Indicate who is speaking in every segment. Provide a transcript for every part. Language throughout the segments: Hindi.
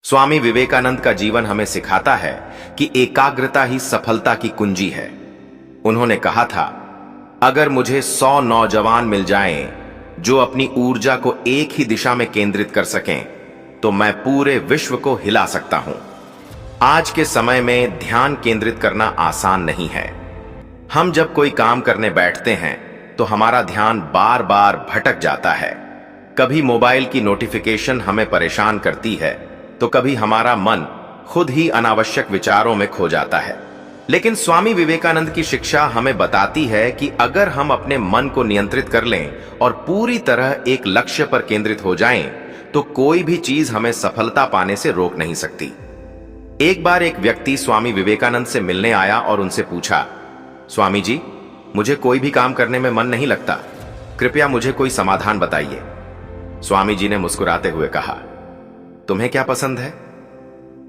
Speaker 1: स्वामी विवेकानंद का जीवन हमें सिखाता है कि एकाग्रता ही सफलता की कुंजी है। उन्होंने कहा था, अगर मुझे 100 नौजवान मिल जाएं जो अपनी ऊर्जा को एक ही दिशा में केंद्रित कर सकें, तो मैं पूरे विश्व को हिला सकता हूं। आज के समय में ध्यान केंद्रित करना आसान नहीं है। हम जब कोई काम करने बैठते हैं तो हमारा ध्यान बार बार भटक जाता है। कभी मोबाइल की नोटिफिकेशन हमें परेशान करती है, तो कभी हमारा मन खुद ही अनावश्यक विचारों में खो जाता है। लेकिन स्वामी विवेकानंद की शिक्षा हमें बताती है कि अगर हम अपने मन को नियंत्रित कर लें और पूरी तरह एक लक्ष्य पर केंद्रित हो जाएं, तो कोई भी चीज हमें सफलता पाने से रोक नहीं सकती। एक बार एक व्यक्ति स्वामी विवेकानंद से मिलने आया और उनसे पूछा, स्वामी जी, मुझे कोई भी काम करने में मन नहीं लगता, कृपया मुझे कोई समाधान बताइए। स्वामी जी ने मुस्कुराते हुए कहा, तुम्हें क्या पसंद है?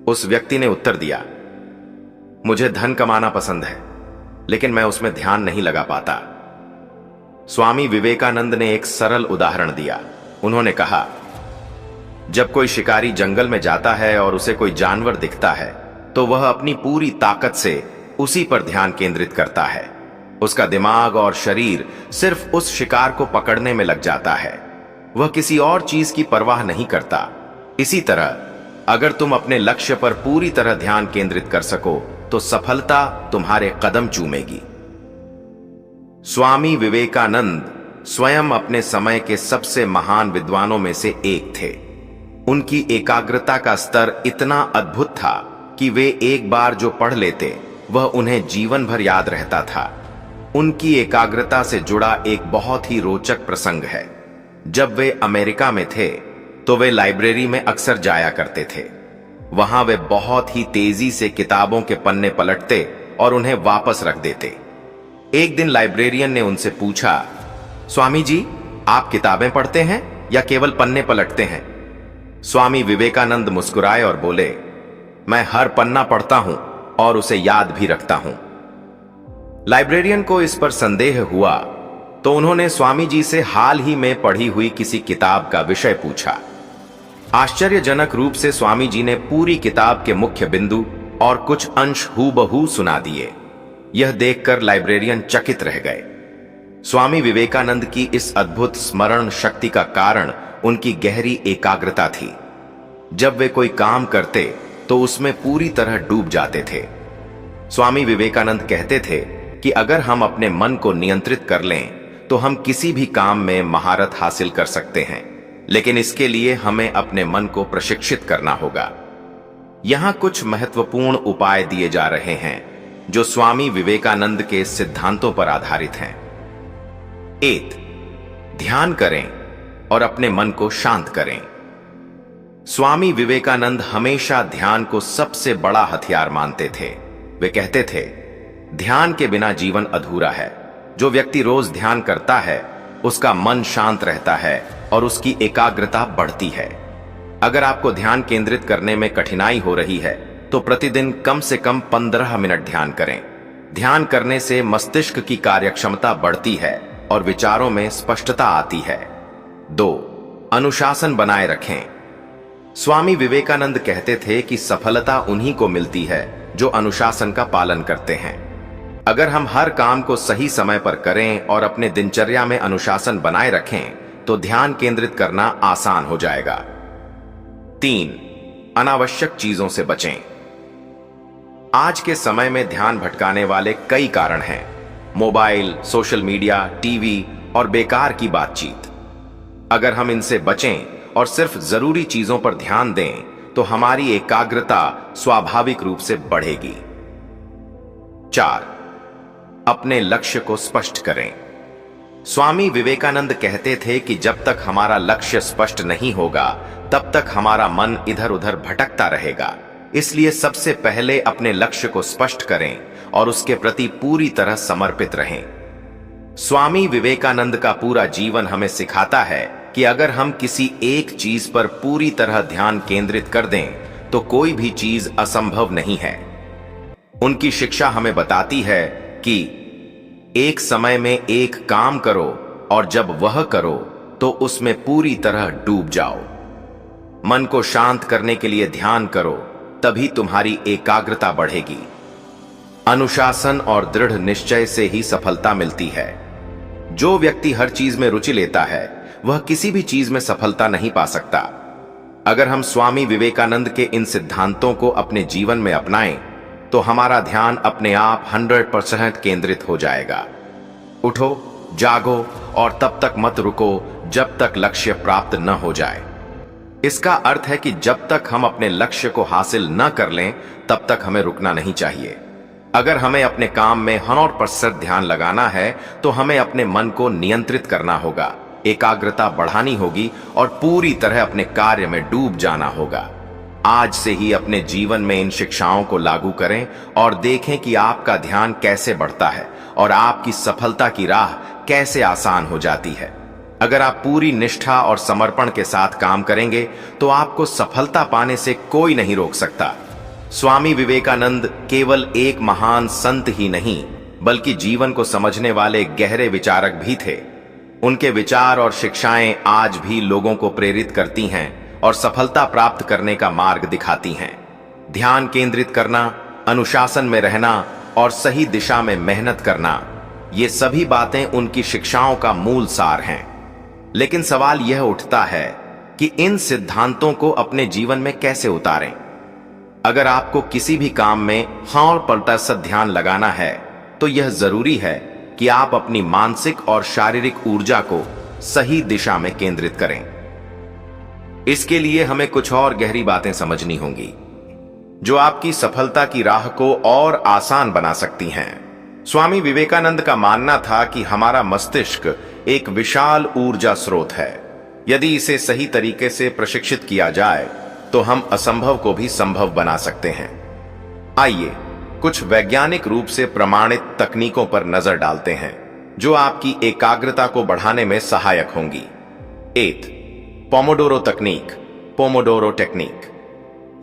Speaker 1: उस व्यक्ति ने उत्तर दिया, मुझे धन कमाना पसंद है, लेकिन मैं उसमें ध्यान नहीं लगा पाता। स्वामी विवेकानंद ने एक सरल उदाहरण दिया। उन्होंने कहा, जब कोई शिकारी जंगल में जाता है और उसे कोई जानवर दिखता है, तो वह अपनी पूरी ताकत से उसी पर ध्यान केंद्रित करता है। उसका दिमाग और शरीर सिर्फ उस शिकार को पकड़ने में लग जाता है। वह किसी और चीज की परवाह नहीं करता। इसी तरह अगर तुम अपने लक्ष्य पर पूरी तरह ध्यान केंद्रित कर सको, तो सफलता तुम्हारे कदम चूमेगी। स्वामी विवेकानंद स्वयं अपने समय के सबसे महान विद्वानों में से एक थे। उनकी एकाग्रता का स्तर इतना अद्भुत था कि वे एक बार जो पढ़ लेते वह उन्हें जीवन भर याद रहता था। उनकी एकाग्रता से जुड़ा एक बहुत ही रोचक प्रसंग है। जब वे अमेरिका में थे तो वे लाइब्रेरी में अक्सर जाया करते थे। वहां वे बहुत ही तेजी से किताबों के पन्ने पलटते और उन्हें वापस रख देते। एक दिन लाइब्रेरियन ने उनसे पूछा, स्वामी जी, आप किताबें पढ़ते हैं या केवल पन्ने पलटते हैं? स्वामी विवेकानंद मुस्कुराए और बोले, मैं हर पन्ना पढ़ता हूं और उसे याद भी रखता हूं। लाइब्रेरियन को इस पर संदेह हुआ, तो उन्होंने स्वामी जी से हाल ही में पढ़ी हुई किसी किताब का विषय पूछा। आश्चर्यजनक रूप से स्वामी जी ने पूरी किताब के मुख्य बिंदु और कुछ अंश हूबहू सुना दिए। यह देखकर लाइब्रेरियन चकित रह गए। स्वामी विवेकानंद की इस अद्भुत स्मरण शक्ति का कारण उनकी गहरी एकाग्रता थी। जब वे कोई काम करते तो उसमें पूरी तरह डूब जाते थे। स्वामी विवेकानंद कहते थे कि अगर हम अपने मन को नियंत्रित कर लें तो हम किसी भी काम में महारत हासिल कर सकते हैं, लेकिन इसके लिए हमें अपने मन को प्रशिक्षित करना होगा। यहां कुछ महत्वपूर्ण उपाय दिए जा रहे हैं जो स्वामी विवेकानंद के सिद्धांतों पर आधारित हैं। 1. ध्यान करें और अपने मन को शांत करें। स्वामी विवेकानंद हमेशा ध्यान को सबसे बड़ा हथियार मानते थे। वे कहते थे, ध्यान के बिना जीवन अधूरा है। जो व्यक्ति रोज ध्यान करता है उसका मन शांत रहता है और उसकी एकाग्रता बढ़ती है। अगर आपको ध्यान केंद्रित करने में कठिनाई हो रही है तो प्रतिदिन कम से कम 15 मिनट ध्यान करें। ध्यान करने से मस्तिष्क की कार्यक्षमता बढ़ती है और विचारों में स्पष्टता आती है। 2. अनुशासन बनाए रखें। स्वामी विवेकानंद कहते थे कि सफलता उन्हीं को मिलती है जो अनुशासन का पालन करते हैं। अगर हम हर काम को सही समय पर करें और अपने दिनचर्या में अनुशासन बनाए रखें तो ध्यान केंद्रित करना आसान हो जाएगा। 3. अनावश्यक चीजों से बचें। आज के समय में ध्यान भटकाने वाले कई कारण हैं। मोबाइल, सोशल मीडिया, टीवी और बेकार की बातचीत। अगर हम इनसे बचें और सिर्फ जरूरी चीजों पर ध्यान दें तो हमारी एकाग्रता स्वाभाविक रूप से बढ़ेगी। 4. अपने लक्ष्य को स्पष्ट करें। स्वामी विवेकानंद कहते थे कि जब तक हमारा लक्ष्य स्पष्ट नहीं होगा तब तक हमारा मन इधर उधर भटकता रहेगा। इसलिए सबसे पहले अपने लक्ष्य को स्पष्ट करें और उसके प्रति पूरी तरह समर्पित रहें। स्वामी विवेकानंद का पूरा जीवन हमें सिखाता है कि अगर हम किसी एक चीज पर पूरी तरह ध्यान केंद्रित कर दें तो कोई भी चीज असंभव नहीं है। उनकी शिक्षा हमें बताती है कि एक समय में एक काम करो और जब वह करो तो उसमें पूरी तरह डूब जाओ। मन को शांत करने के लिए ध्यान करो, तभी तुम्हारी एकाग्रता बढ़ेगी। अनुशासन और दृढ़ निश्चय से ही सफलता मिलती है। जो व्यक्ति हर चीज में रुचि लेता है वह किसी भी चीज में सफलता नहीं पा सकता। अगर हम स्वामी विवेकानंद के इन सिद्धांतों को अपने जीवन में अपनाएं तो हमारा ध्यान अपने आप 100% केंद्रित हो जाएगा। उठो, जागो और तब तक मत रुको जब तक लक्ष्य प्राप्त न हो जाए। इसका अर्थ है कि जब तक हम अपने लक्ष्य को हासिल न कर लें तब तक हमें रुकना नहीं चाहिए। अगर हमें अपने काम में 100% ध्यान लगाना है तो हमें अपने मन को नियंत्रित करना होगा, एकाग्रता बढ़ानी होगी और पूरी तरह अपने कार्य में डूब जाना होगा। आज से ही अपने जीवन में इन शिक्षाओं को लागू करें और देखें कि आपका ध्यान कैसे बढ़ता है और आपकी सफलता की राह कैसे आसान हो जाती है। अगर आप पूरी निष्ठा और समर्पण के साथ काम करेंगे तो आपको सफलता पाने से कोई नहीं रोक सकता। स्वामी विवेकानंद केवल एक महान संत ही नहीं बल्कि जीवन को समझने वाले गहरे विचारक भी थे। उनके विचार और शिक्षाएं आज भी लोगों को प्रेरित करती हैं और सफलता प्राप्त करने का मार्ग दिखाती हैं। ध्यान केंद्रित करना, अनुशासन में रहना और सही दिशा में मेहनत करना, ये सभी बातें उनकी शिक्षाओं का मूल सार हैं। लेकिन सवाल यह उठता है कि इन सिद्धांतों को अपने जीवन में कैसे उतारें। अगर आपको किसी भी काम में 100% ध्यान लगाना है तो यह जरूरी है कि आप अपनी मानसिक और शारीरिक ऊर्जा को सही दिशा में केंद्रित करें। इसके लिए हमें कुछ और गहरी बातें समझनी होंगी जो आपकी सफलता की राह को और आसान बना सकती हैं। स्वामी विवेकानंद का मानना था कि हमारा मस्तिष्क एक विशाल ऊर्जा स्रोत है। यदि इसे सही तरीके से प्रशिक्षित किया जाए तो हम असंभव को भी संभव बना सकते हैं। आइए कुछ वैज्ञानिक रूप से प्रमाणित तकनीकों पर नजर डालते हैं जो आपकी एकाग्रता को बढ़ाने में सहायक होंगी। 8. पोमोडोरो तकनीक, पोमोडोरो टेक्निक।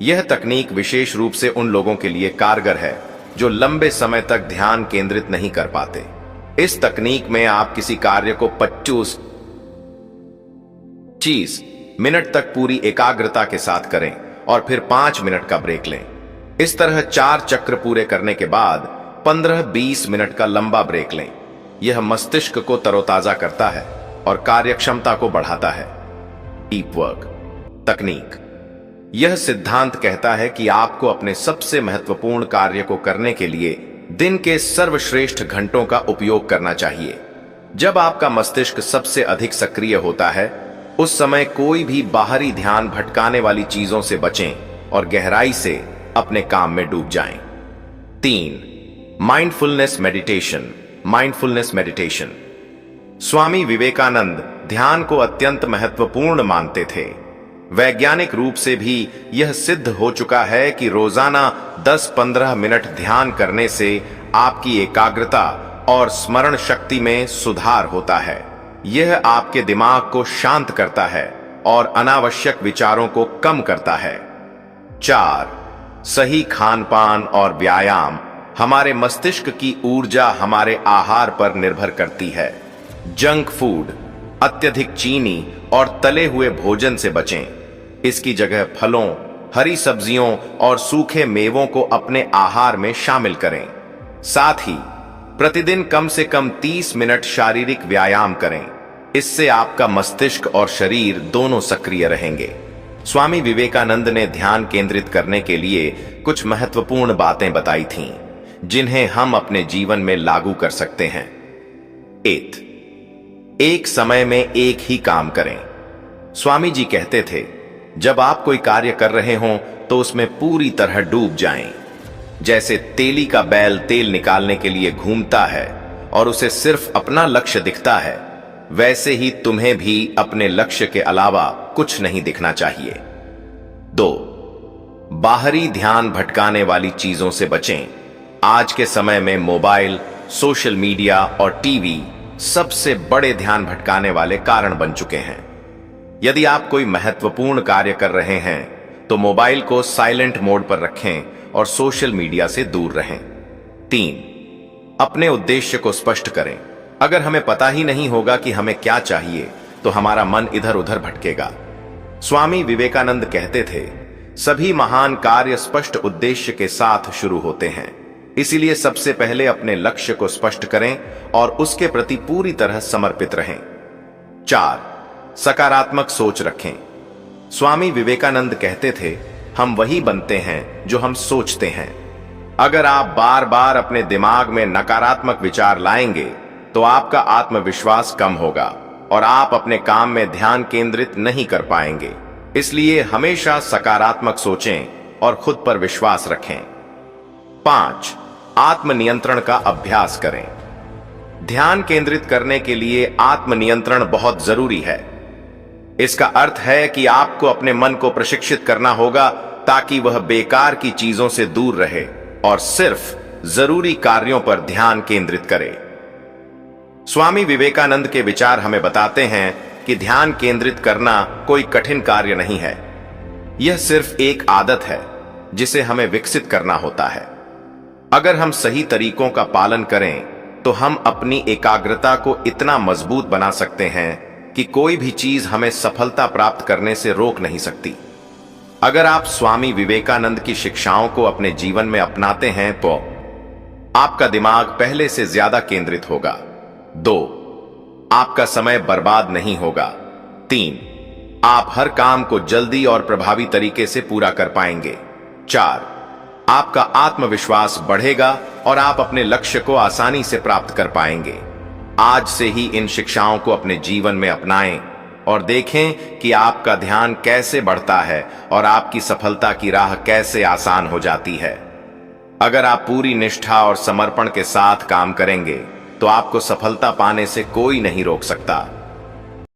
Speaker 1: यह तकनीक विशेष रूप से उन लोगों के लिए कारगर है जो लंबे समय तक ध्यान केंद्रित नहीं कर पाते। इस तकनीक में आप किसी कार्य को 25 मिनट तक पूरी एकाग्रता के साथ करें और फिर 5 मिनट का ब्रेक लें। इस तरह 4 चक्र पूरे करने के बाद 15-20 मिनट का लंबा ब्रेक लें। यह मस्तिष्क को तरोताजा करता है और कार्यक्षमता को बढ़ाता है। डीप वर्क तकनीक। यह सिद्धांत कहता है कि आपको अपने सबसे महत्वपूर्ण कार्य को करने के लिए दिन के सर्वश्रेष्ठ घंटों का उपयोग करना चाहिए। जब आपका मस्तिष्क सबसे अधिक सक्रिय होता है उस समय कोई भी बाहरी ध्यान भटकाने वाली चीजों से बचें और गहराई से अपने काम में डूब जाएं। 3. Mindfulness meditation, mindfulness meditation. Swami Vivekananda ध्यान को अत्यंत महत्वपूर्ण मानते थे। वैज्ञानिक रूप से भी यह सिद्ध हो चुका है कि रोजाना 10-15 मिनट ध्यान करने से आपकी एकाग्रता और स्मरण शक्ति में सुधार होता है। यह आपके दिमाग को शांत करता है और अनावश्यक विचारों को कम करता है। 4. सही खान पान और व्यायाम। हमारे मस्तिष्क की ऊर्जा हमारे आहार पर निर्भर करती है। जंक फूड, अत्यधिक चीनी और तले हुए भोजन से बचें। इसकी जगह फलों, हरी सब्जियों और सूखे मेवों को अपने आहार में शामिल करें। साथ ही प्रतिदिन कम से कम 30 मिनट शारीरिक व्यायाम करें। इससे आपका मस्तिष्क और शरीर दोनों सक्रिय रहेंगे। स्वामी विवेकानंद ने ध्यान केंद्रित करने के लिए कुछ महत्वपूर्ण बातें बताई थीं, जिन्हें हम अपने जीवन में लागू कर सकते हैं। 8. एक समय में एक ही काम करें। स्वामी जी कहते थे, जब आप कोई कार्य कर रहे हों तो उसमें पूरी तरह डूब जाएं। जैसे तेली का बैल तेल निकालने के लिए घूमता है और उसे सिर्फ अपना लक्ष्य दिखता है, वैसे ही तुम्हें भी अपने लक्ष्य के अलावा कुछ नहीं दिखना चाहिए। 2. बाहरी ध्यान भटकाने वाली चीजों से बचें। आज के समय में मोबाइल, सोशल मीडिया और टीवी सबसे बड़े ध्यान भटकाने वाले कारण बन चुके हैं। यदि आप कोई महत्वपूर्ण कार्य कर रहे हैं तो मोबाइल को साइलेंट मोड पर रखें और सोशल मीडिया से दूर रहें। 3. अपने उद्देश्य को स्पष्ट करें। अगर हमें पता ही नहीं होगा कि हमें क्या चाहिए तो हमारा मन इधर उधर भटकेगा। स्वामी विवेकानंद कहते थे, सभी महान कार्य स्पष्ट उद्देश्य के साथ शुरू होते हैं। इसीलिए सबसे पहले अपने लक्ष्य को स्पष्ट करें और उसके प्रति पूरी तरह समर्पित रहें। 4. सकारात्मक सोच रखें। स्वामी विवेकानंद कहते थे, हम वही बनते हैं जो हम सोचते हैं। अगर आप बार बार अपने दिमाग में नकारात्मक विचार लाएंगे तो आपका आत्मविश्वास कम होगा और आप अपने काम में ध्यान केंद्रित नहीं कर पाएंगे। इसलिए हमेशा सकारात्मक सोचें और खुद पर विश्वास रखें। 5. आत्मनियंत्रण का अभ्यास करें। ध्यान केंद्रित करने के लिए आत्मनियंत्रण बहुत जरूरी है। इसका अर्थ है कि आपको अपने मन को प्रशिक्षित करना होगा ताकि वह बेकार की चीजों से दूर रहे और सिर्फ जरूरी कार्यों पर ध्यान केंद्रित करे। स्वामी विवेकानंद के विचार हमें बताते हैं कि ध्यान केंद्रित करना कोई कठिन कार्य नहीं है। यह सिर्फ एक आदत है जिसे हमें विकसित करना होता है। अगर हम सही तरीकों का पालन करें तो हम अपनी एकाग्रता को इतना मजबूत बना सकते हैं कि कोई भी चीज हमें सफलता प्राप्त करने से रोक नहीं सकती। अगर आप स्वामी विवेकानंद की शिक्षाओं को अपने जीवन में अपनाते हैं तो आपका दिमाग पहले से ज्यादा केंद्रित होगा। 2. आपका समय बर्बाद नहीं होगा। 3. आप हर काम को जल्दी और प्रभावी तरीके से पूरा कर पाएंगे। 4. आपका आत्मविश्वास बढ़ेगा और आप अपने लक्ष्य को आसानी से प्राप्त कर पाएंगे। आज से ही इन शिक्षाओं को अपने जीवन में अपनाएं और देखें कि आपका ध्यान कैसे बढ़ता है और आपकी सफलता की राह कैसे आसान हो जाती है। अगर आप पूरी निष्ठा और समर्पण के साथ काम करेंगे तो आपको सफलता पाने से कोई नहीं रोक सकता।